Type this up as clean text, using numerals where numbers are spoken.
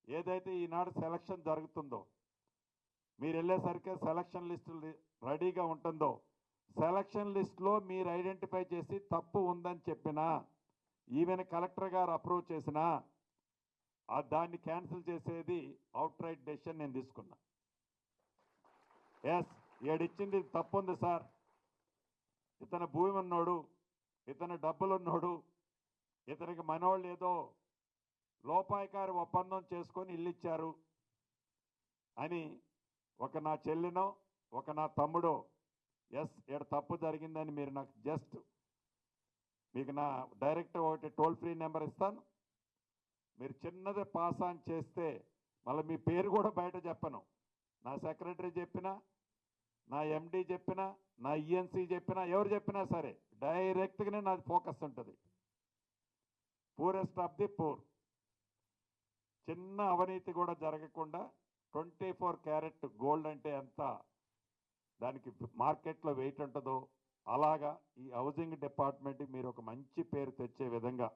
ఏదైతే ఈనాడు సెలక్షన్ జరుగుతుందో మీరు వెళ్ళేసరికి సెలక్షన్ లిస్టు రెడీగా ఉంటుందో సెలక్షన్ లిస్టులో మీరు ఐడెంటిఫై చేసి తప్పు ఉందని చెప్పినా ఈవెన్ కలెక్టర్ గారు అప్రూవ్ చేసినా దాన్ని క్యాన్సిల్ చేసేది అవుట్ రైట్ డెసిషన్ నేను తీసుకున్నా. ఎస్ ఏడిచ్చింది తప్పు ఉంది సార్, ఇతను భూమి ఉన్నోడు, ఇతను డబ్బులున్నోడు, ఇతనికి మనోళ్ళు ఏదో లోపాయకారి ఒప్పందం చేసుకొని ఇల్లు ఇచ్చారు అని ఒక నా చెల్లినో ఒక నా తమ్ముడో ఎస్ ఇక్కడ తప్పు జరిగిందని మీరు నాకు జస్ట్ మీకు నా డైరెక్ట్ ఒకటి టోల్ ఫ్రీ నెంబర్ ఇస్తాను, మీరు చిన్నది పాస్ ఆన్ చేస్తే మళ్ళీ మీ పేరు కూడా బయట చెప్పను, నా సెక్రటరీ చెప్పినా నా ఎండి చెప్పినా నా ఈఎన్సీ చెప్పినా ఎవరు చెప్పినా సరే డైరెక్ట్గానే నాది ఫోకస్ ఉంటుంది. పూరెస్ట్ ఆఫ్ ది పూర్, చిన్న అవినీతి కూడా జరగకుండా 24 క్యారెట్ గోల్డ్ అంటే ఎంత దానికి మార్కెట్లో వెయిట్ ఉంటుందో అలాగా ఈ హౌసింగ్ డిపార్ట్మెంట్కి మీరు ఒక మంచి పేరు తెచ్చే విధంగా